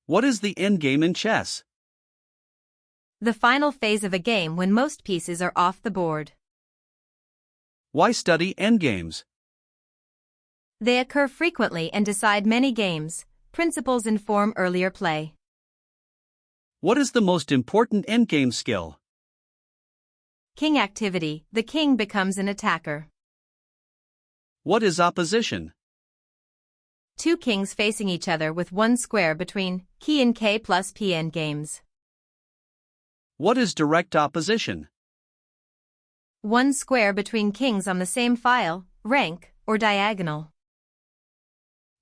What is the endgame in chess? The final phase of a game when most pieces are off the board. Why study endgames? They occur frequently and decide many games. Principles inform earlier play. What is the most important endgame skill? King activity. The king becomes an attacker. What is opposition? Two kings facing each other with one square between. Key in K plus P endgames. What is direct opposition? One square between kings on the same file, rank, or diagonal.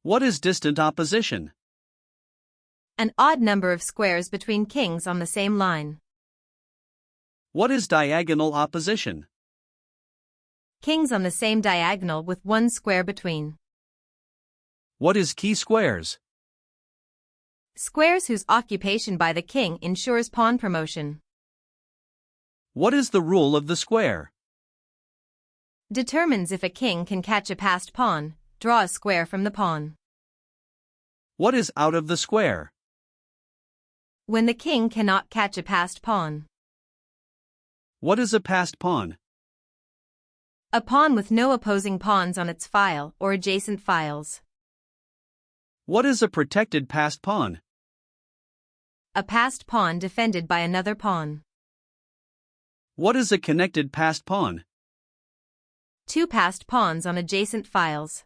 What is distant opposition? An odd number of squares between kings on the same line. What is diagonal opposition? Kings on the same diagonal with one square between. What is key squares? Squares whose occupation by the king ensures pawn promotion. What is the rule of the square? Determines if a king can catch a passed pawn. Draw a square from the pawn. What is out of the square? When the king cannot catch a passed pawn. What is a passed pawn? A pawn with no opposing pawns on its file or adjacent files. What is a protected passed pawn? A passed pawn defended by another pawn. What is a connected passed pawn? Two passed pawns on adjacent files.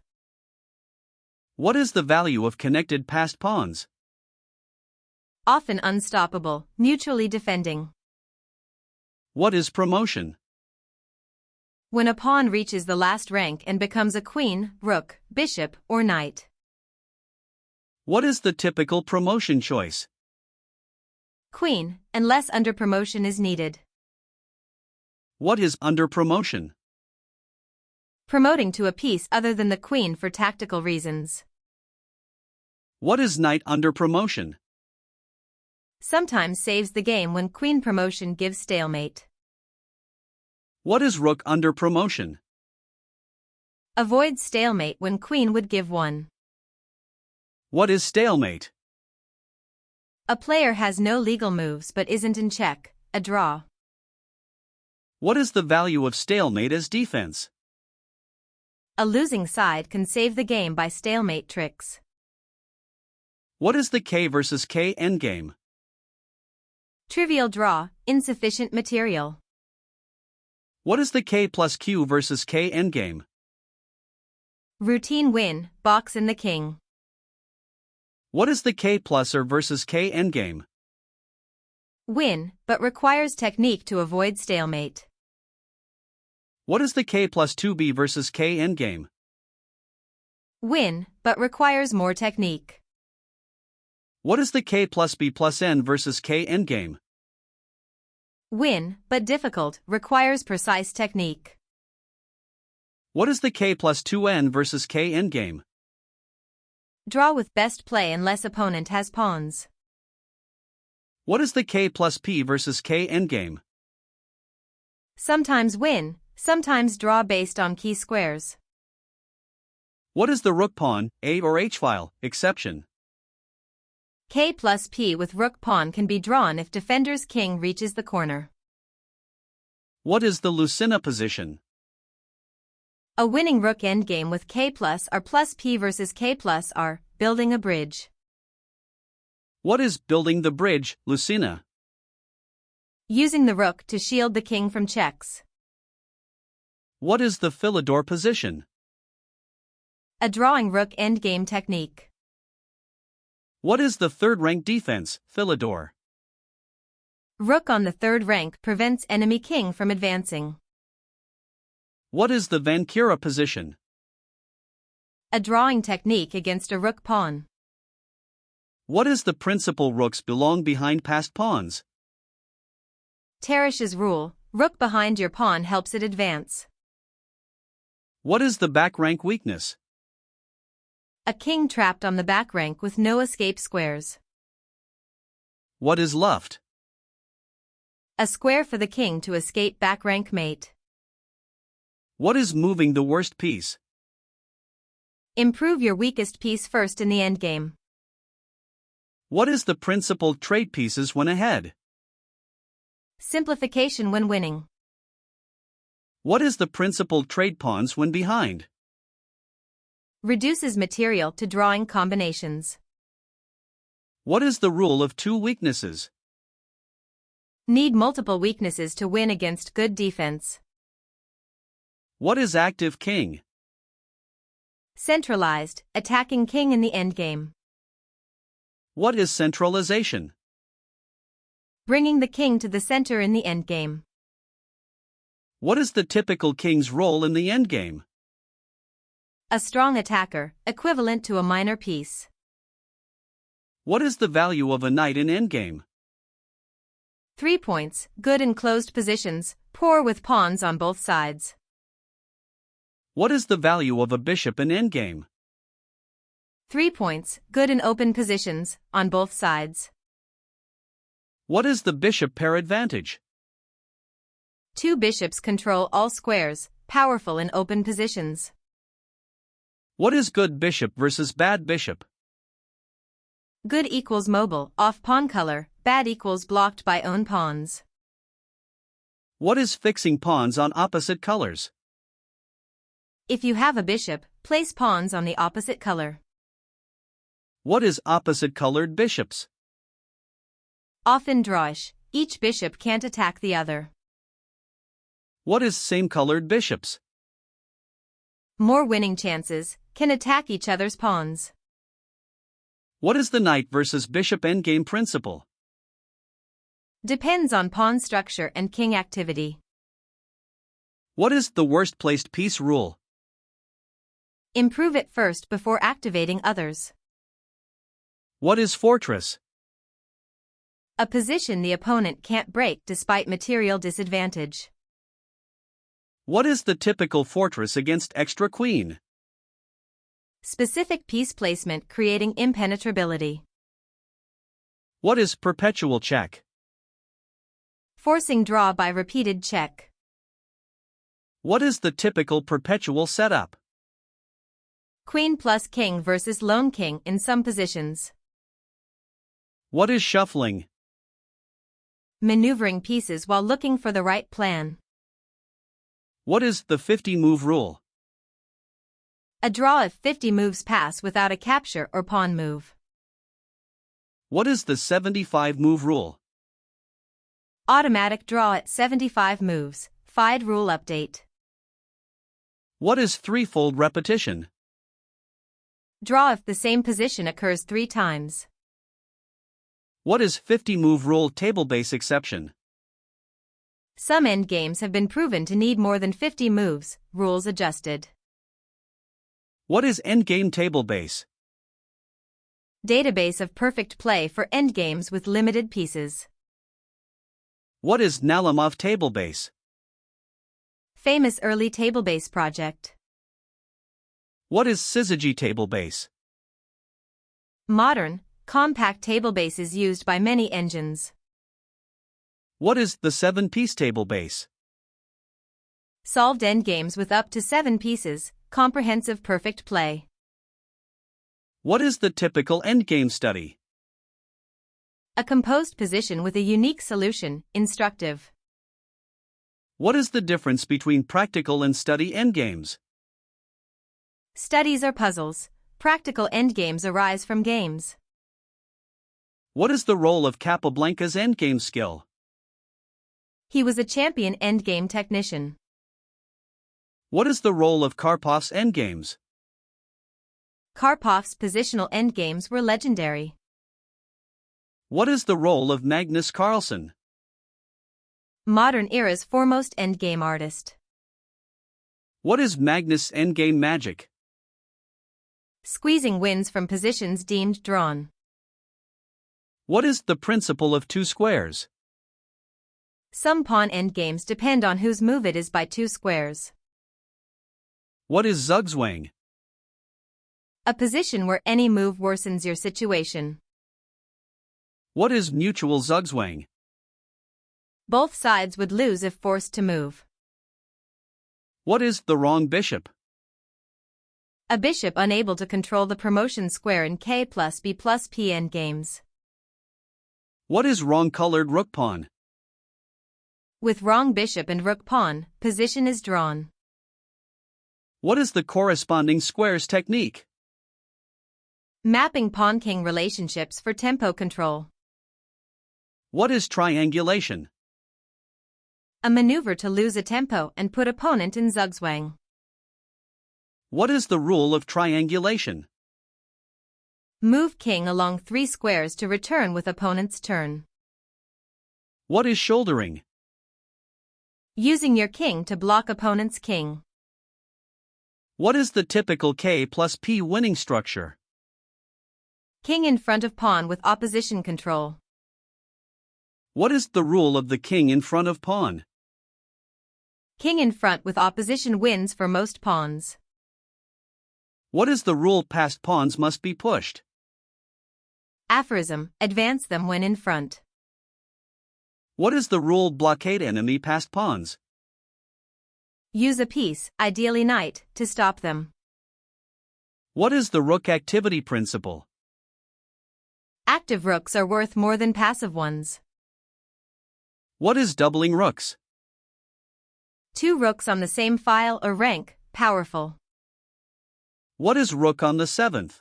What is the value of connected passed pawns? Often unstoppable, mutually defending. What is promotion? When a pawn reaches the last rank and becomes a queen, rook, bishop, or knight. What is the typical promotion choice? Queen, unless under promotion is needed. What is under promotion? Promoting to a piece other than the queen for tactical reasons. What is knight under promotion? Sometimes saves the game when queen promotion gives stalemate. What is rook under promotion? Avoids stalemate when queen would give one. What is stalemate? A player has no legal moves but isn't in check, a draw. What is the value of stalemate as defense? A losing side can save the game by stalemate tricks. What is the K versus K endgame? Trivial draw, insufficient material. What is the K plus Q versus K endgame? Routine win, box in the king. What is the K pluser versus K endgame? Win, but requires technique to avoid stalemate. What is the K plus 2B versus K endgame? Win, but requires more technique. What is the K plus B plus N versus K endgame? Win, but difficult, requires precise technique. What is the K plus 2N versus K endgame? Draw with best play unless opponent has pawns. What is the K plus P versus K endgame? Sometimes win, sometimes draw based on key squares. What is the rook pawn, A or H file, exception? K plus P with rook pawn can be drawn if defender's king reaches the corner. What is the Lucena position? A winning rook endgame with K plus R plus P versus K plus R, building a bridge. What is building the bridge, Lucena? Using the rook to shield the king from checks. What is the Philidor position? A drawing rook endgame technique. What is the third rank defense, Philidor? Rook on the third rank prevents enemy king from advancing. What is the Vancura position? A drawing technique against a rook pawn. What is the principal rooks belong behind passed pawns? Tarash's rule, rook behind your pawn helps it advance. What is the back rank weakness? A king trapped on the back rank with no escape squares. What is luft? A square for the king to escape back rank mate. What is moving the worst piece? Improve your weakest piece first in the endgame. What is the principal trade pieces when ahead? Simplification when winning. What is the principal trade pawns when behind? Reduces material to drawing combinations. What is the rule of two weaknesses? Need multiple weaknesses to win against good defense. What is active king? Centralized, attacking king in the endgame. What is centralization? Bringing the king to the center in the endgame. What is the typical king's role in the endgame? A strong attacker, equivalent to a minor piece. What is the value of a knight in endgame? 3 points, good in closed positions, poor with pawns on both sides. What is the value of a bishop in endgame? 3 points, good in open positions, on both sides. What is the bishop pair advantage? 2 bishops control all squares, powerful in open positions. What is good bishop versus bad bishop? Good equals mobile, off pawn color, bad equals blocked by own pawns. What is fixing pawns on opposite colors? If you have a bishop, place pawns on the opposite color. What is opposite colored bishops? Often drawish, each bishop can't attack the other. What is same colored bishops? More winning chances, can attack each other's pawns. What is the knight versus bishop endgame principle? Depends on pawn structure and king activity. What is the worst placed piece rule? Improve it first before activating others. What is fortress? A position the opponent can't break despite material disadvantage. What is the typical fortress against extra queen? Specific piece placement creating impenetrability. What is perpetual check? Forcing draw by repeated check. What is the typical perpetual setup? Queen plus king versus lone king in some positions. What is shuffling? Maneuvering pieces while looking for the right plan. What is the 50-move rule? A draw if 50 moves pass without a capture or pawn move. What is the 75-move rule? Automatic draw at 75 moves, FIDE rule update. What is threefold repetition? Draw if the same position occurs 3 times. What is 50-move rule table base exception? Some endgames have been proven to need more than 50 moves, rules adjusted. What is endgame table base? Database of perfect play for endgames with limited pieces. What is Nalimov table base? Famous early table base project. What is syzygy table base? Modern, compact table bases used by many engines. What is the 7-piece table base? Solved endgames with up to 7 pieces, comprehensive perfect play. What is the typical endgame study? A composed position with a unique solution, instructive. What is the difference between practical and study endgames? Studies are puzzles, practical endgames arise from games. What is the role of Capablanca's endgame skill? He was a champion endgame technician. What is the role of Karpov's endgames? Karpov's positional endgames were legendary. What is the role of Magnus Carlsen? Modern era's foremost endgame artist. What is Magnus' endgame magic? Squeezing wins from positions deemed drawn. What is the principle of two squares? Some pawn endgames depend on whose move it is by 2 squares. What is Zugzwang? A position where any move worsens your situation. What is mutual Zugzwang? Both sides would lose if forced to move. What is the wrong bishop? A bishop unable to control the promotion square in K plus B plus P endgames. What is wrong-colored rook pawn? With wrong bishop and rook pawn, position is drawn. What is the corresponding squares technique? Mapping pawn-king relationships for tempo control. What is triangulation? A maneuver to lose a tempo and put opponent in zugzwang. What is the rule of triangulation? Move king along 3 squares to return with opponent's turn. What is shouldering? Using your king to block opponent's king. What is the typical K plus P winning structure? King in front of pawn with opposition control. What is the rule of the king in front of pawn? King in front with opposition wins for most pawns. What is the rule past pawns must be pushed? Aphorism, advance them when in front. What is the rule blockade enemy past pawns? Use a piece, ideally knight, to stop them. What is the rook activity principle? Active rooks are worth more than passive ones. What is doubling rooks? 2 rooks on the same file or rank, powerful. What is rook on the 7th?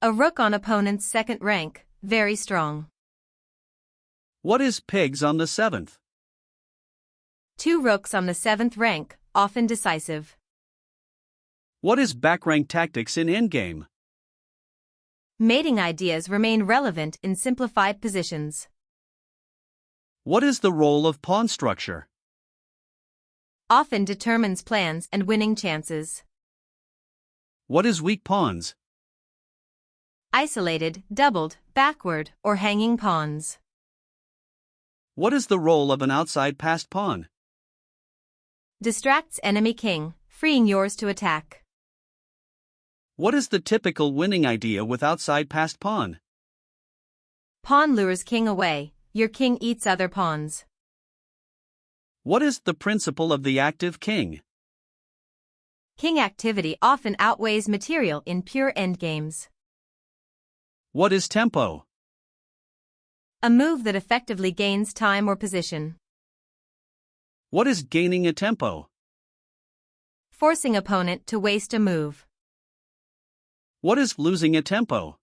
A rook on opponent's 2nd rank, very strong. What is pigs on the 7th? 2 rooks on the 7th rank, often decisive. What is backrank tactics in endgame? Mating ideas remain relevant in simplified positions. What is the role of pawn structure? Often determines plans and winning chances. What is weak pawns? Isolated, doubled, backward, or hanging pawns. What is the role of an outside passed pawn? Distracts enemy king, freeing yours to attack. What is the typical winning idea with outside passed pawn? Pawn lures king away, your king eats other pawns. What is the principle of the active king? King activity often outweighs material in pure endgames. What is tempo? A move that effectively gains time or position. What is gaining a tempo? Forcing opponent to waste a move. What is losing a tempo?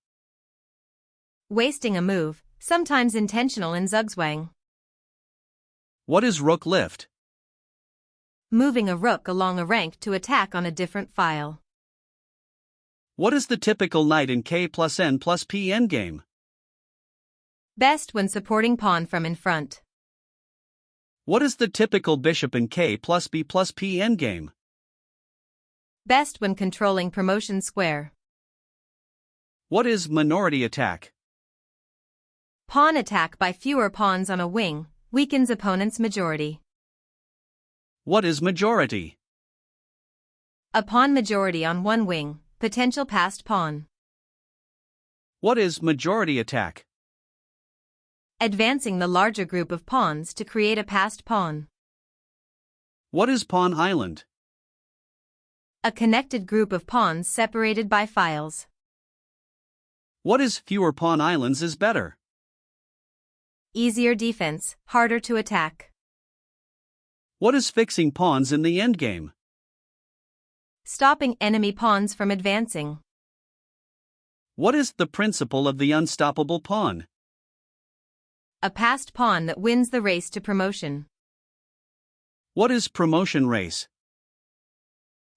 Wasting a move, sometimes intentional in zugzwang. What is rook lift? Moving a rook along a rank to attack on a different file. What is the typical knight in K plus N plus P endgame? Best when supporting pawn from in front. What is the typical bishop in K plus B plus P endgame? Best when controlling promotion square. What is minority attack? Pawn attack by fewer pawns on a wing, weakens opponent's majority. What is majority? A pawn majority on one wing, potential passed pawn. What is majority attack? Advancing the larger group of pawns to create a passed pawn. What is pawn island? A connected group of pawns separated by files. What is fewer pawn islands is better? Easier defense, harder to attack. What is fixing pawns in the endgame? Stopping enemy pawns from advancing. What is the principle of the unstoppable pawn? A passed pawn that wins the race to promotion. What is promotion race?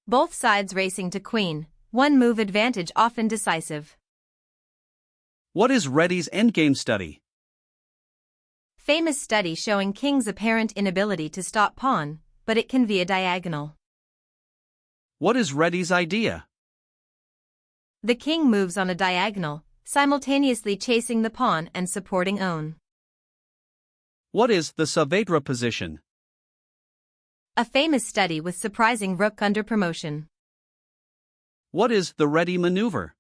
Both sides racing to queen, one move advantage often decisive. What is Reddy's endgame study? Famous study showing king's apparent inability to stop pawn, but it can via diagonal. What is Reddy's idea? The king moves on a diagonal, simultaneously chasing the pawn and supporting own. What is the Saavedra position? A famous study with surprising rook under promotion. What is the Reddy maneuver?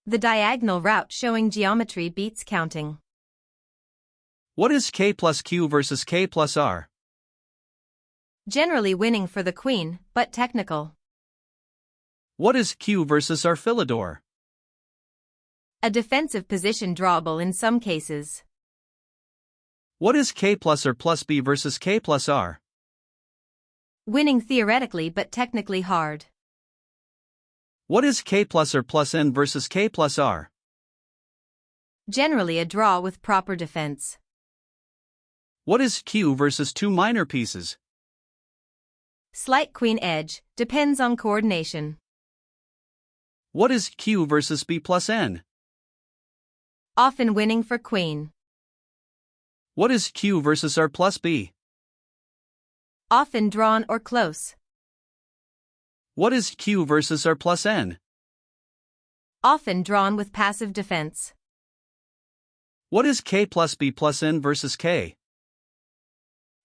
The diagonal route showing geometry beats counting. What is K plus Q versus K plus R? Generally winning for the queen, but technical. What is Q versus R Philidor? A defensive position drawable in some cases. What is K plus or plus B versus K plus R? Winning theoretically but technically hard. What is K plus or plus N versus K plus R? Generally a draw with proper defense. What is Q versus two minor pieces? Slight queen edge, depends on coordination. What is Q versus B plus N? Often winning for queen. What is Q versus R plus B? Often drawn or close. What is Q versus R plus N? Often drawn with passive defense. What is K plus B plus N versus K?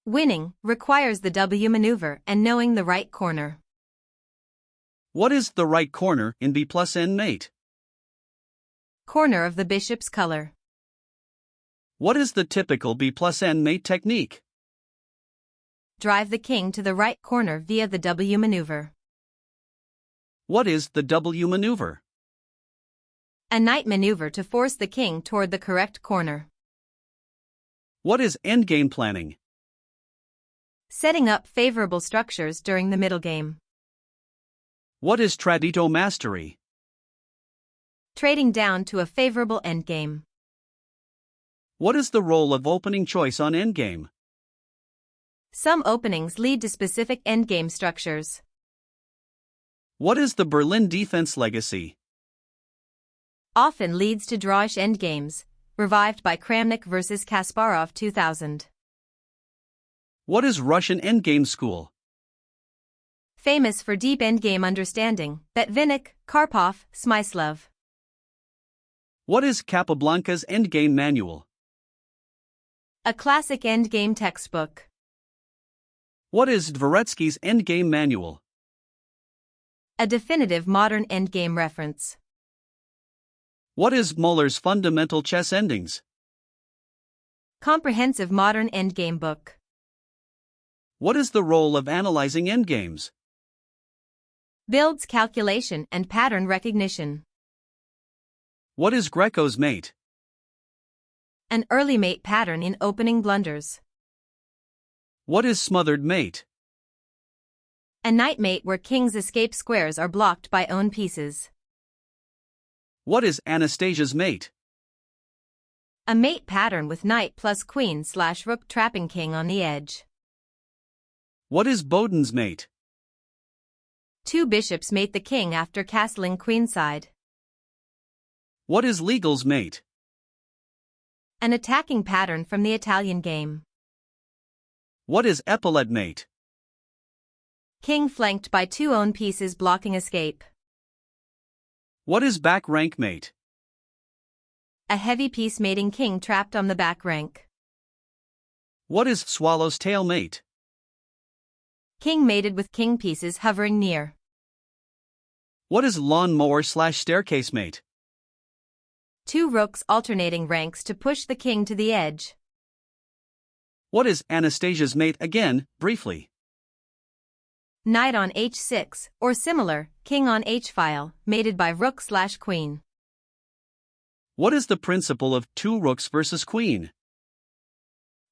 Winning requires the W maneuver and knowing the right corner. What is the right corner in B plus N mate? Corner of the bishop's color. What is the typical B plus N mate technique? Drive the king to the right corner via the W maneuver. What is the W maneuver? A knight maneuver to force the king toward the correct corner. What is endgame planning? Setting up favorable structures during the middle game. What is tradito mastery? Trading down to a favorable endgame. What is the role of opening choice on endgame? Some openings lead to specific endgame structures. What is the Berlin defense legacy? Often leads to drawish endgames, revived by Kramnik vs Kasparov 2000. What is Russian endgame school? Famous for deep endgame understanding, Betvinik, Karpov, Smyslov. What is Capablanca's endgame manual? A classic endgame textbook. What is Dvoretsky's endgame manual? A definitive modern endgame reference. What is Muller's fundamental chess endings? Comprehensive modern endgame book. What is the role of analyzing endgames? Builds calculation and pattern recognition. What is Greco's mate? An early mate pattern in opening blunders. What is smothered mate? A knight mate where king's escape squares are blocked by own pieces. What is Anastasia's mate? A mate pattern with knight plus queen/rook trapping king on the edge. What is Boden's mate? Two bishops mate the king after castling queenside. What is Legal's mate? An attacking pattern from the Italian game. What is epaulette mate? King flanked by two own pieces blocking escape. What is back rank mate? A heavy piece mating king trapped on the back rank. What is swallow's tail mate? King mated with king pieces hovering near. What is lawnmower/staircase mate? Two rooks alternating ranks to push the king to the edge. What is Anastasia's mate again, briefly? Knight on h6, or similar, king on h-file, mated by rook/queen. What is the principle of two rooks versus queen?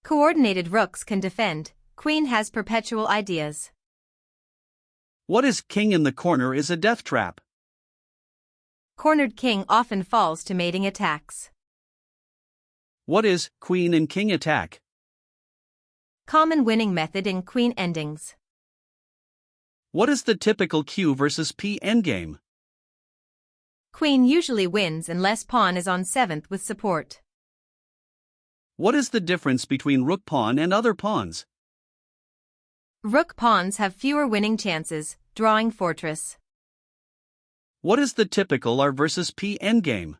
Coordinated rooks can defend, queen has perpetual ideas. What is king in the corner is a death trap? Cornered king often falls to mating attacks. What is queen and king attack? Common winning method in queen endings. What is the typical Q versus P endgame? Queen usually wins unless pawn is on 7th with support. What is the difference between rook pawn and other pawns? Rook pawns have fewer winning chances, drawing fortress. What is the typical R versus P endgame?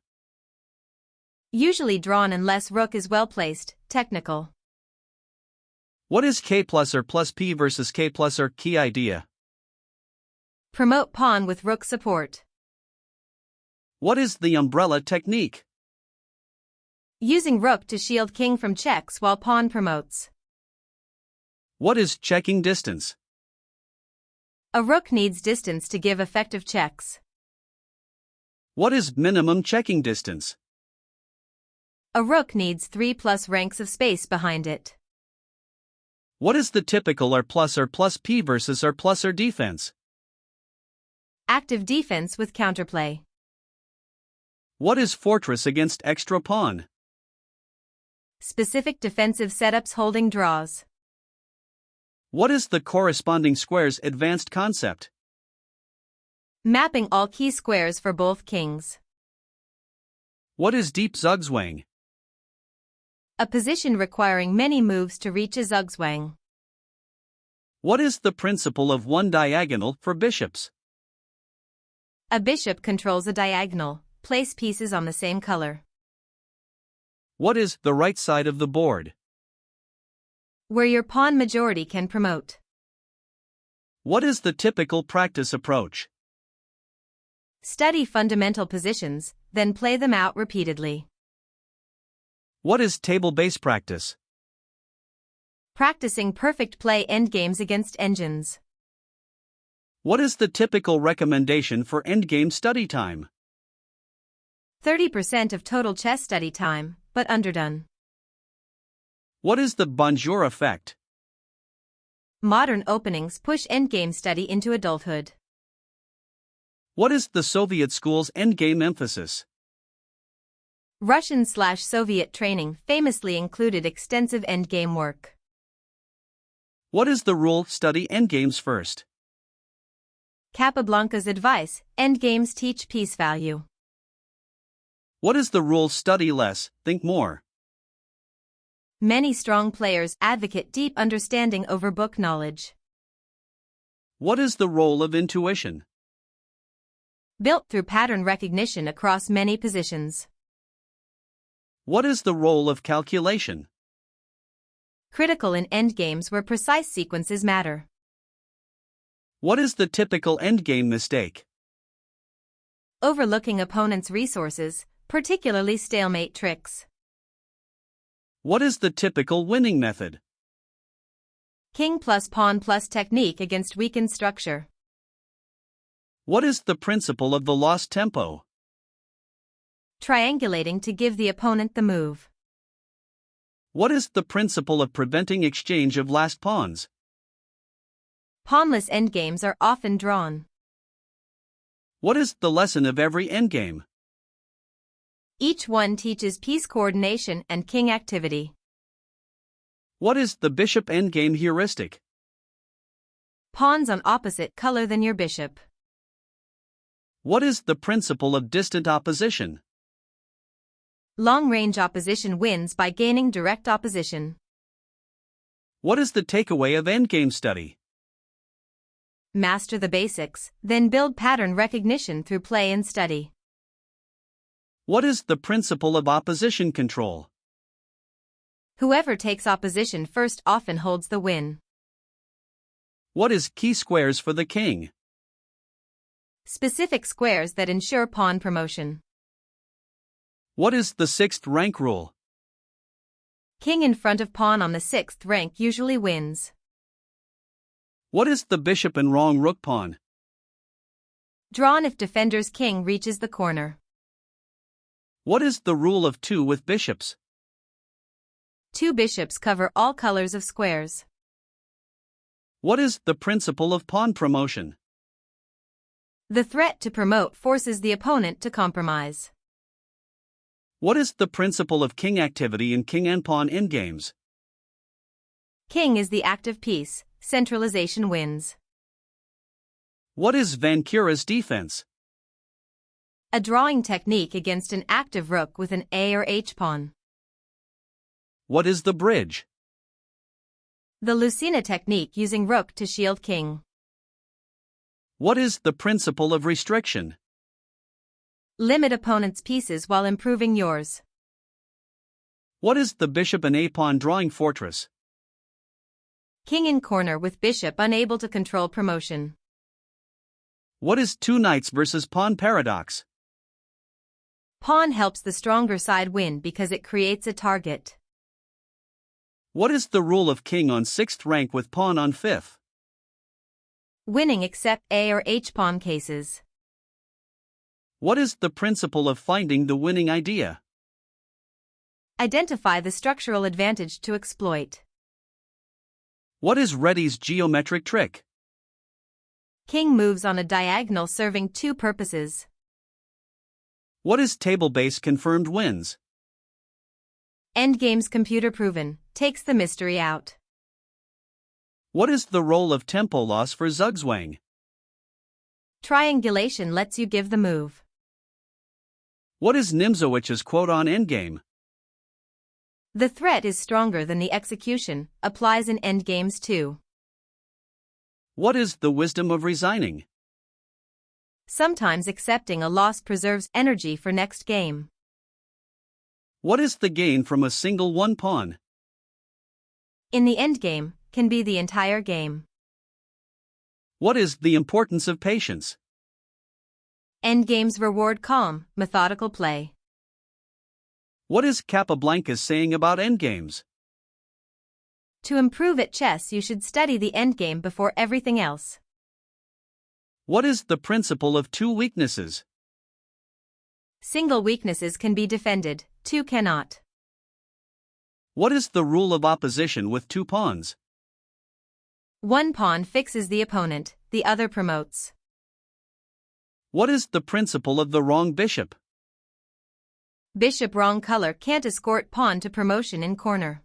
Usually drawn unless rook is well placed, technical. What is K plus or plus P versus K plus or key idea? Promote pawn with rook support. What is the umbrella technique? Using rook to shield king from checks while pawn promotes. What is checking distance? A rook needs distance to give effective checks. What is minimum checking distance? A rook needs 3 plus ranks of space behind it. What is the typical R plus P versus R plus R defense? Active defense with counterplay. What is fortress against extra pawn? Specific defensive setups holding draws. What is the corresponding squares advanced concept? Mapping all key squares for both kings. What is deep zugzwang? A position requiring many moves to reach a zugzwang. What is the principle of one diagonal for bishops? A bishop controls a diagonal. Place pieces on the same color. What is the right side of the board? Where your pawn majority can promote. What is the typical practice approach? Study fundamental positions, then play them out repeatedly. What is table-based practice? Practicing perfect play endgames against engines. What is the typical recommendation for endgame study time? 30% of total chess study time, but underdone. What is the bonjour effect? Modern openings push endgame study into adulthood. What is the Soviet school's endgame emphasis? Russian/Soviet training famously included extensive endgame work. What is the rule? Study endgames first. Capablanca's advice: endgames teach piece value. What is the rule? Study less, think more. Many strong players advocate deep understanding over book knowledge. What is the role of intuition? Built through pattern recognition across many positions. What is the role of calculation? Critical in endgames where precise sequences matter. What is the typical endgame mistake? Overlooking opponent's resources, particularly stalemate tricks. What is the typical winning method? King plus pawn plus technique against weakened structure. What is the principle of the lost tempo? Triangulating to give the opponent the move. What is the principle of preventing exchange of last pawns? Pawnless endgames are often drawn. What is the lesson of every endgame? Each one teaches piece coordination and king activity. What is the bishop endgame heuristic? Pawns on opposite color than your bishop. What is the principle of distant opposition? Long-range opposition wins by gaining direct opposition. What is the takeaway of endgame study? Master the basics, then build pattern recognition through play and study. What is the principle of opposition control? Whoever takes opposition first often holds the win. What is key squares for the king? Specific squares that ensure pawn promotion. What is the sixth rank rule? King in front of pawn on the sixth rank usually wins. What is the bishop and wrong rook pawn? Drawn if defender's king reaches the corner. What is the rule of two with bishops? Two bishops cover all colors of squares. What is the principle of pawn promotion? The threat to promote forces the opponent to compromise. What is the principle of king activity in king and pawn endgames? King is the active piece, centralization wins. What is Vancura's defense? A drawing technique against an active rook with an A or H pawn. What is the bridge? The Lucena technique using rook to shield king. What is the principle of restriction? Limit opponent's pieces while improving yours. What is the bishop and a pawn drawing fortress? King in corner with bishop unable to control promotion. What is two knights versus pawn paradox? Pawn helps the stronger side win because it creates a target. What is the rule of king on sixth rank with pawn on fifth? Winning except A or H pawn cases. What is the principle of finding the winning idea? Identify the structural advantage to exploit. What is Ready's geometric trick? King moves on a diagonal serving two purposes. What is table-based confirmed wins? Endgame's computer proven, takes the mystery out. What is the role of tempo loss for zugzwang? Triangulation lets you give the move. What is Nimzowicz's quote on Endgame? The threat is stronger than the execution, applies in endgames too. What is the wisdom of resigning? Sometimes accepting a loss preserves energy for next game. What is the gain from a single one pawn? In the endgame, can be the entire game. What is the importance of patience? Endgames reward calm, methodical play. What is Capablanca's saying about endgames? To improve at chess, you should study the endgame before everything else. What is the principle of two weaknesses? Single weaknesses can be defended, two cannot. What is the rule of opposition with two pawns? One pawn fixes the opponent, the other promotes. What is the principle of the wrong bishop? Bishop wrong color can't escort pawn to promotion in corner.